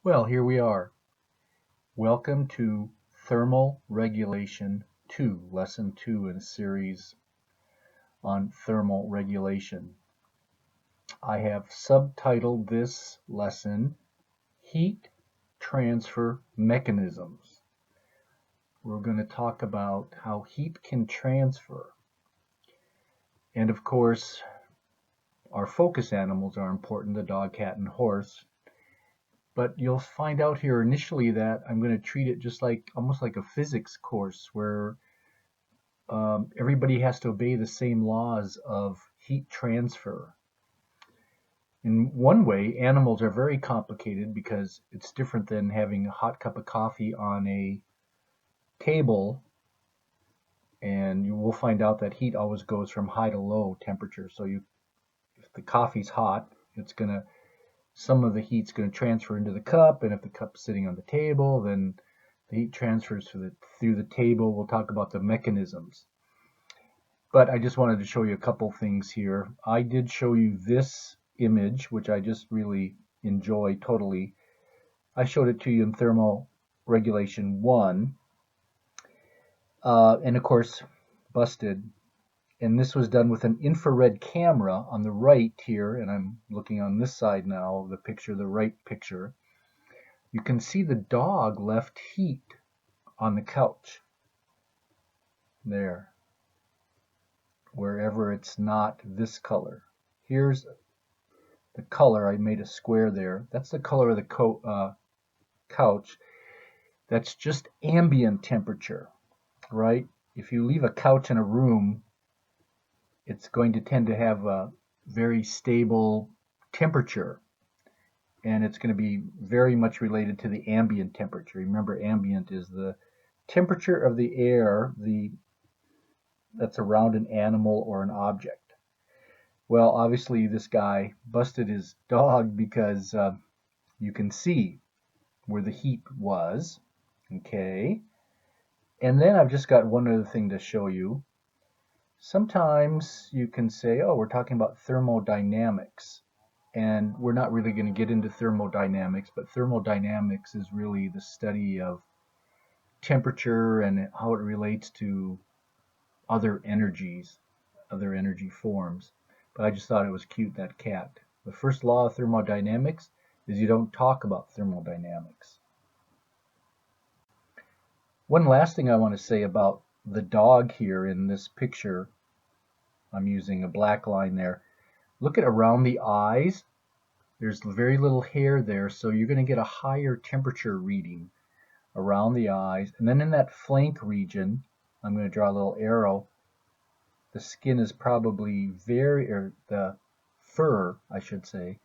Well, here we are. Welcome to Thermal Regulation 2, Lesson 2 in a series on thermal regulation. I have subtitled this lesson, Heat Transfer Mechanisms. We're going to talk about how heat can transfer. And of course, our focus animals are important, the dog, cat, and horse. But you'll find out here initially that I'm going to treat it just like almost like a physics course where everybody has to obey the same laws of heat transfer. In one way, animals are very complicated because it's different than having a hot cup of coffee on a table, and you will find out that heat always goes from high to low temperature. So if the coffee's hot, some of the heat's going to transfer into the cup, and if the cup's sitting on the table, then the heat transfers through the table. We'll talk about the mechanisms. But I just wanted to show you a couple things here. I did show you this image, which I just really enjoy totally. I showed it to you in Thermal Regulation 1. And of course, busted. And this was done with an infrared camera on the right here, and I'm looking on this side now of the picture, the right picture. You can see the dog left heat on the couch. There. Wherever it's not this color. Here's the color. I made a square there. That's the color of the couch. That's just ambient temperature, right? If you leave a couch in a room, it's going to tend to have a very stable temperature, and it's going to be very much related to the ambient temperature. Remember, ambient is the temperature of the air that's around an animal or an object. Well, obviously this guy busted his dog because you can see where the heat was. Okay. And then I've just got one other thing to show you. Sometimes you can say, oh, we're talking about thermodynamics. And we're not really going to get into thermodynamics, but thermodynamics is really the study of temperature and how it relates to other energies, other energy forms. But I just thought it was cute, that cat. The first law of thermodynamics is you don't talk about thermodynamics. One last thing I want to say about the dog here in this picture. I'm using a black line there. Look at around the eyes. There's very little hair there, so you're going to get a higher temperature reading around the eyes. And then in that flank region, I'm going to draw a little arrow. The skin is probably the fur, I should say,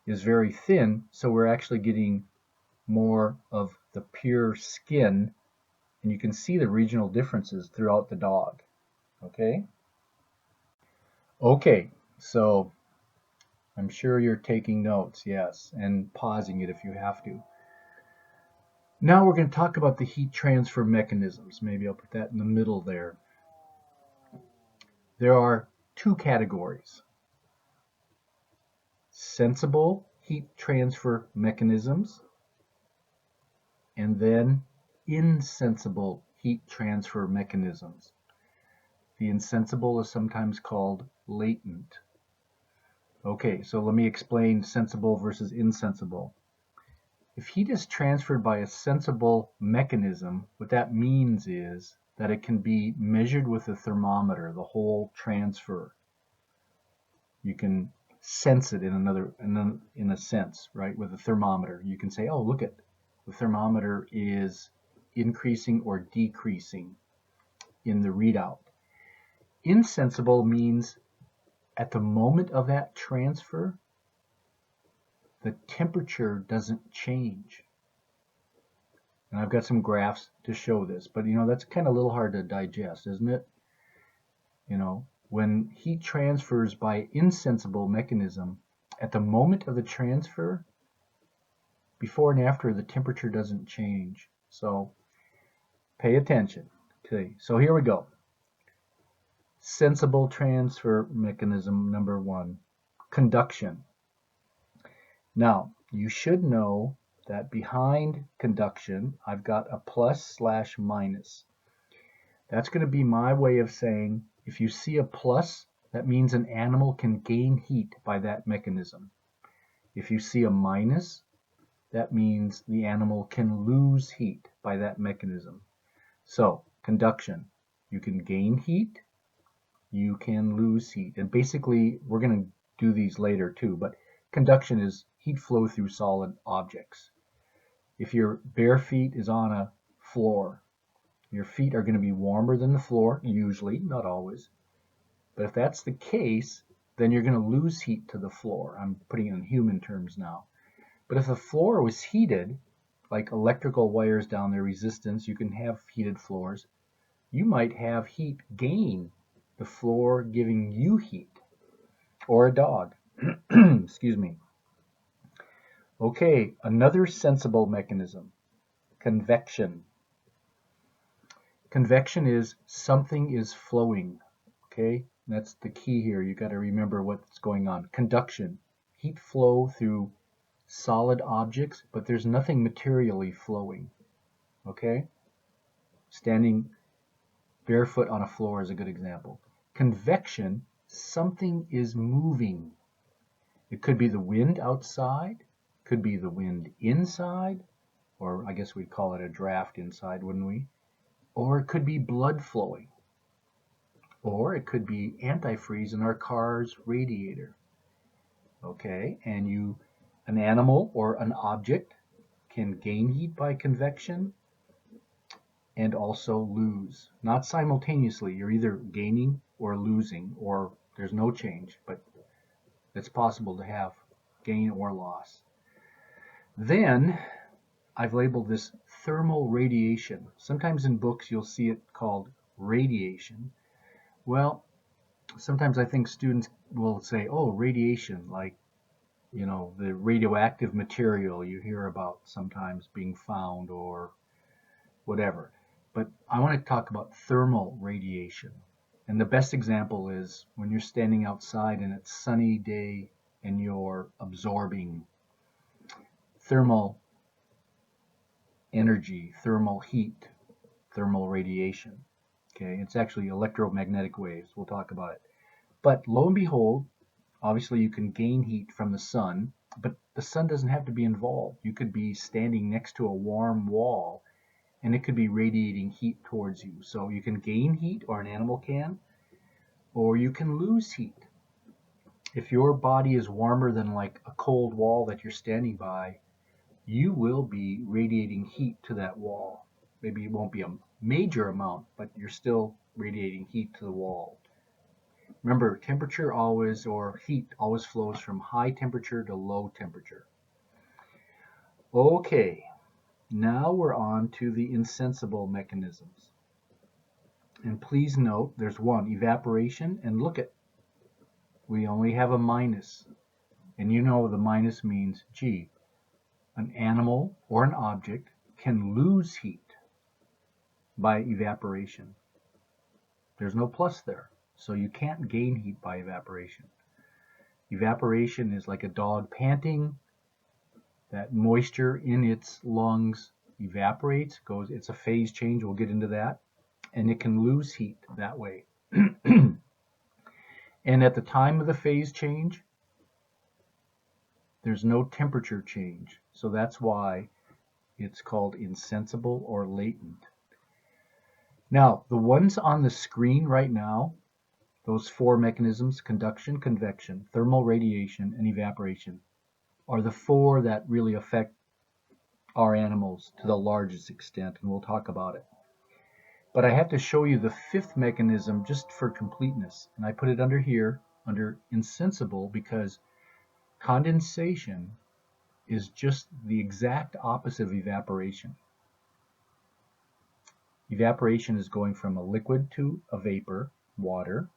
is very thin, so we're actually getting more of the pure skin, and you can see the regional differences throughout the dog. Okay? Okay, so I'm sure you're taking notes, yes, and pausing it if you have to. Now we're going to talk about the heat transfer mechanisms. Maybe I'll put that in the middle there. There are two categories: sensible heat transfer mechanisms, and then insensible heat transfer mechanisms. The insensible is sometimes called latent. Okay, so let me explain sensible versus insensible. If heat is transferred by a sensible mechanism, what that means is that it can be measured with a thermometer, the whole transfer. You can sense it in a sense, right? With a thermometer, you can say, oh, look at the thermometer is increasing or decreasing in the readout. Insensible means at the moment of that transfer, the temperature doesn't change. And I've got some graphs to show this, but that's kind of a little hard to digest, isn't it? When heat transfers by insensible mechanism, at the moment of the transfer, before and after, the temperature doesn't change. So pay attention. Okay, so here we go. Sensible transfer mechanism number one, conduction. Now, you should know that behind conduction, I've got a plus/minus. That's going to be my way of saying if you see a plus, that means an animal can gain heat by that mechanism. If you see a minus, that means the animal can lose heat by that mechanism. So, conduction, you can gain heat, you can lose heat. And basically, we're going to do these later too, but conduction is heat flow through solid objects. If your bare feet is on a floor, your feet are going to be warmer than the floor, usually, not always. But if that's the case, then you're going to lose heat to the floor. I'm putting it in human terms now. But if the floor was heated, like electrical wires down their resistance, you can have heated floors. You might have heat gain, the floor giving you heat, or a dog. Excuse me. Okay, another sensible mechanism, convection. Convection is something is flowing. Okay, that's the key here. You got to remember what's going on. Conduction, heat flow through solid objects, but there's nothing materially flowing. Okay, standing barefoot on a floor is a good example. Convection, something is moving. It could be the wind outside, could be the wind inside, or I guess we'd call it a draft inside, wouldn't we? Or it could be blood flowing. Or it could be antifreeze in our car's radiator. Okay, and an animal or an object can gain heat by convection and also lose. Not simultaneously. You're either gaining or losing, or there's no change, but it's possible to have gain or loss. Then I've labeled this thermal radiation. Sometimes in books you'll see it called radiation. Well, sometimes I think students will say, oh, radiation, like, the radioactive material you hear about sometimes being found or whatever. But I want to talk about thermal radiation. And the best example is when you're standing outside and it's a sunny day and you're absorbing thermal energy, thermal heat, thermal radiation. Okay, it's actually electromagnetic waves. We'll talk about it. But lo and behold, obviously you can gain heat from the sun, but the sun doesn't have to be involved. You could be standing next to a warm wall and it could be radiating heat towards you. So you can gain heat, or an animal can, or you can lose heat. If your body is warmer than like a cold wall that you're standing by, you will be radiating heat to that wall. Maybe it won't be a major amount, but you're still radiating heat to the wall. Remember, temperature always, or heat always flows from high temperature to low temperature. Okay, now we're on to the insensible mechanisms. And please note, there's one, evaporation, and look at, we only have a minus. And the minus means, gee, an animal or an object can lose heat by evaporation. There's no plus there, so you can't gain heat by evaporation. Evaporation is like a dog panting. That moisture in its lungs evaporates, it's a phase change, we'll get into that, and it can lose heat that way. And at the time of the phase change, there's no temperature change, so that's why it's called insensible or latent. Now, the ones on the screen right now, those four mechanisms, conduction, convection, thermal radiation, and evaporation, are the four that really affect our animals to the largest extent, and we'll talk about it. But I have to show you the fifth mechanism just for completeness, and I put it under here, under insensible, because condensation is just the exact opposite of evaporation. Evaporation is going from a liquid to a vapor, water,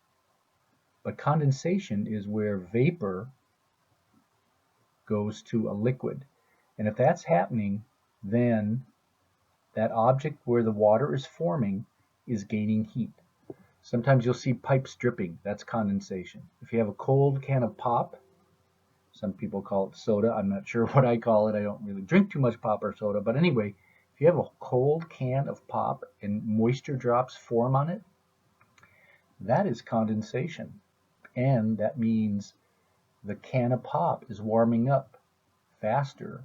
but condensation is where vapor goes to a liquid. And if that's happening, then that object where the water is forming is gaining heat. Sometimes you'll see pipes dripping. That's condensation. If you have a cold can of pop, Some people call it soda. I'm not sure what I call it. I don't really drink too much pop or soda. But anyway, if you have a cold can of pop and moisture drops form on it, that is condensation. And that means the can of pop is warming up faster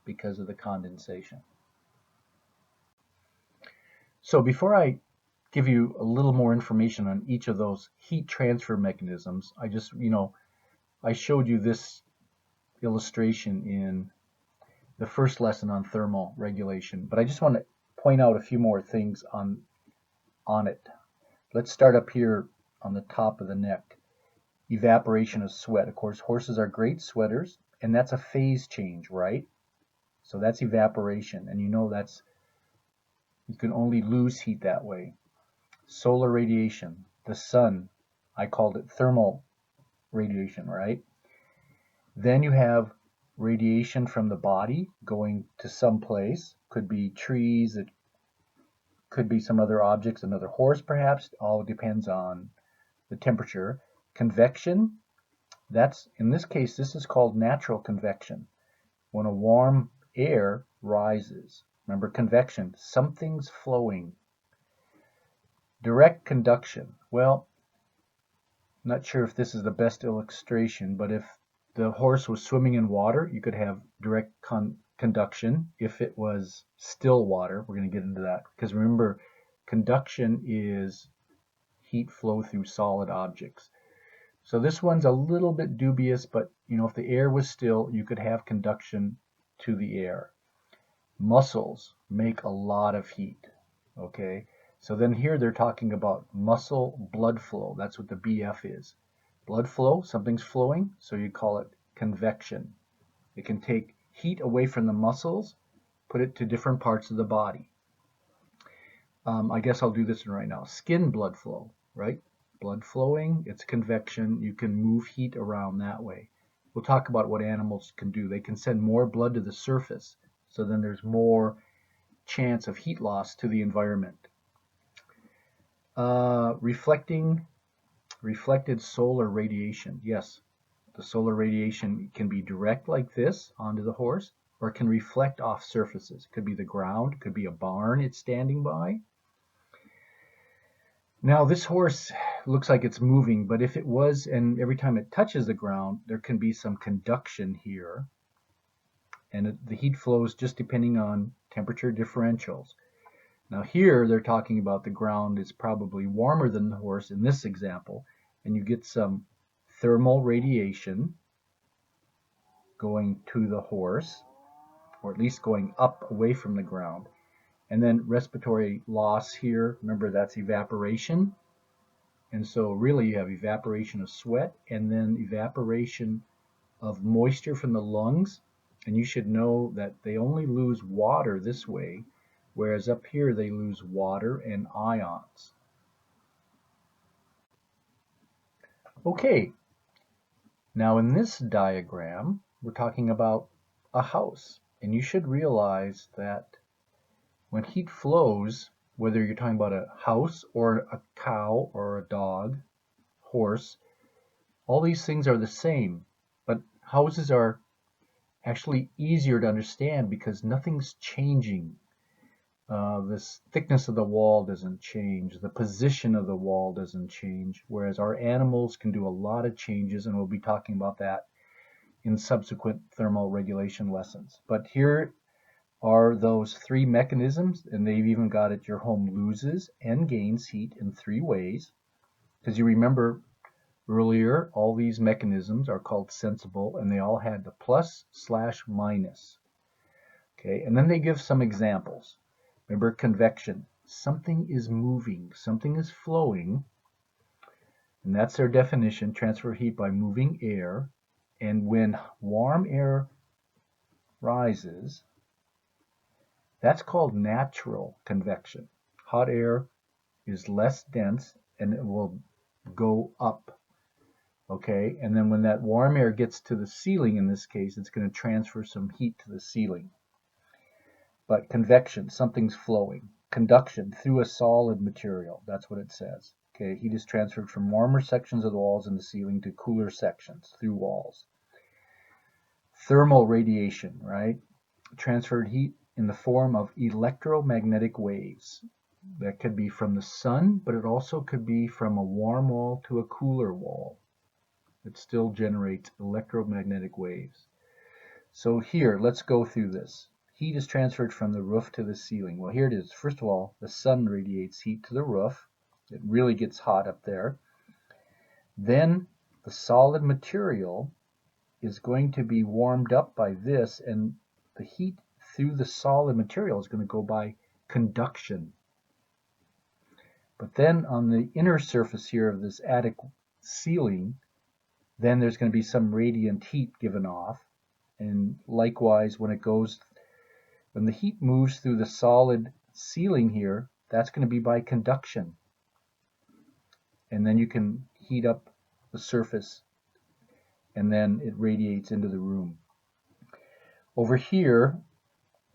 because of the condensation. So before I give you a little more information on each of those heat transfer mechanisms, I showed you this illustration in the first lesson on thermal regulation, but I just want to point out a few more things on it. Let's start up here on the top of the neck. Evaporation of sweat. Of course, horses are great sweaters, and that's a phase change, right? So that's evaporation, and you can only lose heat that way. Solar radiation, the sun, I called it thermal radiation, right? Then you have radiation from the body going to some place. Could be trees, it could be some other objects, another horse perhaps. All depends on the temperature. Convection, in this case, this is called natural convection. When a warm air rises. Remember convection, something's flowing. Direct conduction. Well, I'm not sure if this is the best illustration, but if the horse was swimming in water, you could have direct conduction. If it was still water, we're going to get into that. Because remember, conduction is heat flow through solid objects. So this one's a little bit dubious, but if the air was still, you could have conduction to the air. Muscles make a lot of heat, okay? So then here they're talking about muscle blood flow. That's what the BF is. Blood flow, something's flowing, so you call it convection. It can take heat away from the muscles, put it to different parts of the body. I guess I'll do this one right now. Skin blood flow, right? Blood flowing, it's convection. You can move heat around that way. We'll talk about what animals can do. They can send more blood to the surface, so then there's more chance of heat loss to the environment. Reflected solar radiation. Yes, the solar radiation can be direct like this onto the horse, or it can reflect off surfaces. It could be the ground, it could be a barn it's standing by. Now this horse looks like it's moving, but if it was, and every time it touches the ground, there can be some conduction here. And the heat flows just depending on temperature differentials. Now here they're talking about the ground is probably warmer than the horse in this example, and you get some thermal radiation going to the horse, or at least going up away from the ground. And then respiratory loss here, remember that's evaporation. And so really you have evaporation of sweat and then evaporation of moisture from the lungs. And you should know that they only lose water this way, whereas up here they lose water and ions. Okay, now in this diagram, we're talking about a house. And you should realize that when heat flows, whether you're talking about a house or a cow or a dog, horse, all these things are the same. But houses are actually easier to understand because nothing's changing. This thickness of the wall doesn't change. The position of the wall doesn't change. Whereas our animals can do a lot of changes, and we'll be talking about that in subsequent thermal regulation lessons. But here are those three mechanisms, and they've even got it your home loses and gains heat in three ways. Because you remember earlier, all these mechanisms are called sensible, and they all had the plus/minus. Okay, and then they give some examples. Remember convection. Something is moving, something is flowing, and that's their definition, transfer heat by moving air. And when warm air rises, that's called natural convection. Hot air is less dense and it will go up. Okay, and then when that warm air gets to the ceiling, in this case, it's going to transfer some heat to the ceiling. But convection, something's flowing. Conduction, through a solid material, that's what it says. Okay, heat is transferred from warmer sections of the walls in the ceiling to cooler sections through walls. Thermal radiation, right? Transferred heat in the form of electromagnetic waves. That could be from the sun, but it also could be from a warm wall to a cooler wall. It still generates electromagnetic waves. So here, let's go through this. Heat is transferred from the roof to the ceiling. Well, here it is. First of all, the sun radiates heat to the roof. It really gets hot up there. Then the solid material is going to be warmed up by this, and the heat through the solid material is going to go by conduction. But then on the inner surface here of this attic ceiling, then there's going to be some radiant heat given off. And likewise, when the heat moves through the solid ceiling here, that's going to be by conduction. And then you can heat up the surface, and then it radiates into the room. Over here,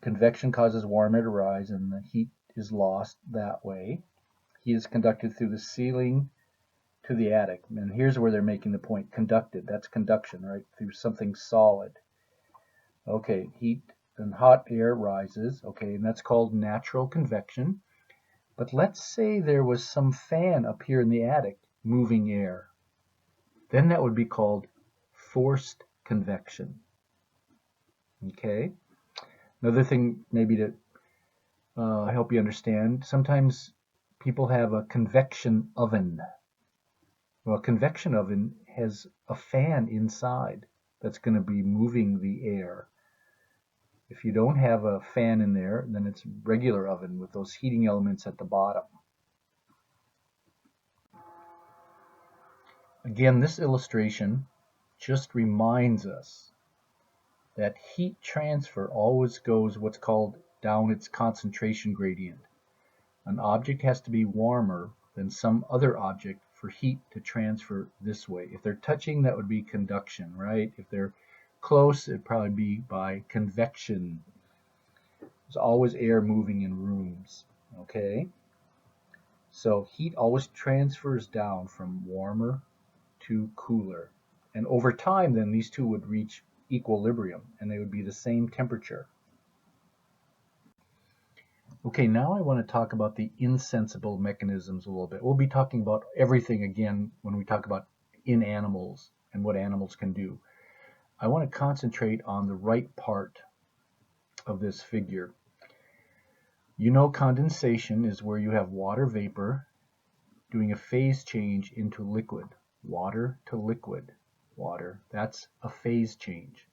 convection causes warm air to rise, and the heat is lost that way. Heat is conducted through the ceiling to the attic. And here's where they're making the point. Conducted, that's conduction, right? Through something solid. Okay, heat and hot air rises. Okay, and that's called natural convection. But let's say there was some fan up here in the attic moving air. Then that would be called forced convection. Okay? Another thing maybe to help you understand, sometimes people have a convection oven. Well, a convection oven has a fan inside that's going to be moving the air. If you don't have a fan in there, then it's a regular oven with those heating elements at the bottom. Again, this illustration just reminds us that heat transfer always goes what's called down its concentration gradient. An object has to be warmer than some other object for heat to transfer this way. If they're touching, that would be conduction, right? If they're close, it'd probably be by convection. There's always air moving in rooms, okay? So heat always transfers down from warmer to cooler. And over time, then, these two would reach equilibrium, and they would be the same temperature. Okay, now I want to talk about the insensible mechanisms a little bit. We'll be talking about everything again when we talk about in animals and what animals can do. I want to concentrate on the right part of this figure. You know, condensation is where you have water vapor doing a phase change into liquid. Water to liquid. Water, that's a phase change.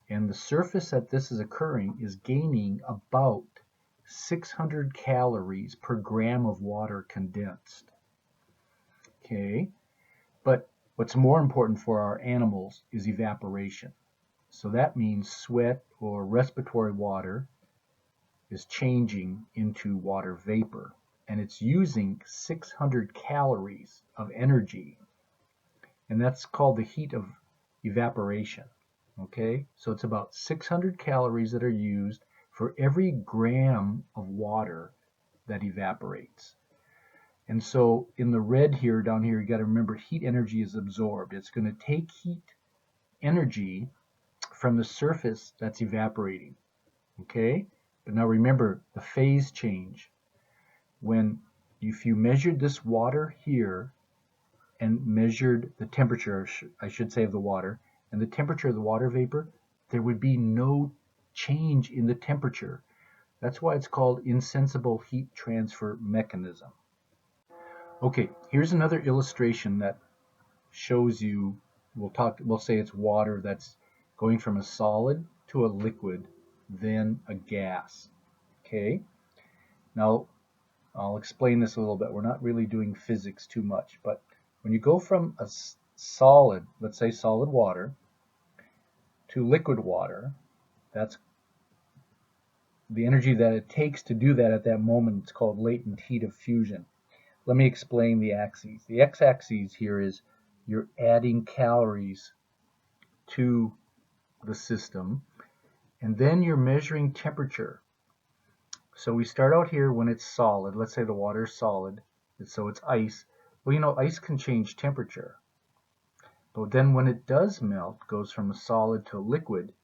And the surface that this is occurring is gaining about 600 calories per gram of water condensed. Okay, but what's more important for our animals is evaporation. So that means sweat or respiratory water is changing into water vapor, and it's using 600 calories of energy, and that's called the heat of evaporation. Okay, so it's about 600 calories that are used for every gram of water that evaporates. And so in the red here, down here, you got to remember heat energy is absorbed. It's going to take heat energy from the surface that's evaporating. Okay, but now remember the phase change. If you measured this water here and measured the temperature, I should say, of the water, and the temperature of the water vapor, there would be no change in the temperature. That's why it's called insensible heat transfer mechanism. Okay, here's another illustration that shows you, we'll say it's water that's going from a solid to a liquid, then a gas. Okay, now I'll explain this a little bit. We're not really doing physics too much, but when you go from a solid, let's say solid water, to liquid water, that's the energy that it takes to do that at that moment. It's called latent heat of fusion. Let me explain the axes. The x-axis here is you're adding calories to the system, and then you're measuring temperature. So we start out here when it's solid. Let's say the water is solid, so it's ice. Well, you know, ice can change temperature. But then when it does melt, goes from a solid to a liquid,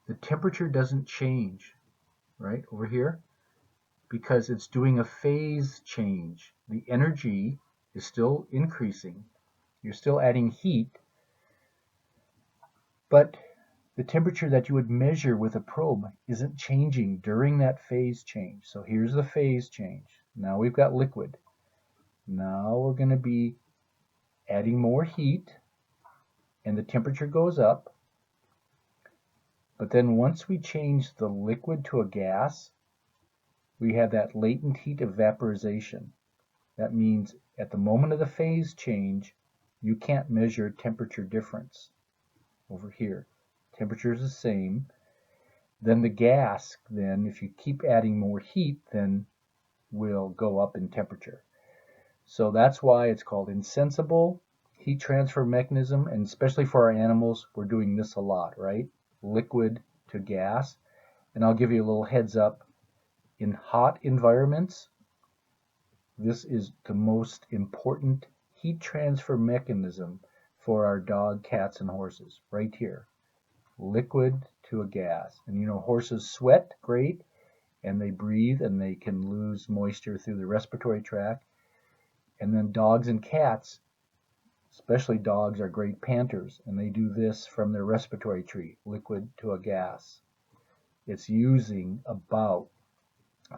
the temperature doesn't change, right, over here, because it's doing a phase change. The energy is still increasing. You're still adding heat, but the temperature that you would measure with a probe isn't changing during that phase change. So here's the phase change. Now we've got liquid. Now we're going to be adding more heat, and the temperature goes up. But then once we change the liquid to a gas, we have that latent heat of vaporization. That means at the moment of the phase change, you can't measure temperature difference over here. Temperature is the same. Then the gas, then if you keep adding more heat, then will go up in temperature. So that's why it's called insensible heat transfer mechanism, and especially for our animals, we're doing this a lot, right? Liquid to gas. And I'll give you a little heads up. In hot environments, this is the most important heat transfer mechanism for our dog, cats, and horses, right here. Liquid to a gas. And you know, horses sweat great, and they breathe, and they can lose moisture through the respiratory tract. And then dogs and cats, especially dogs, are great panters, and they do this from their respiratory tree, liquid to a gas. It's using about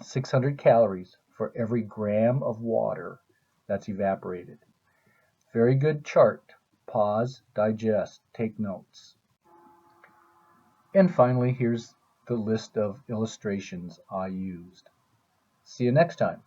600 calories for every gram of water that's evaporated. Very good chart. Pause, digest, take notes. And finally, here's the list of illustrations I used. See you next time.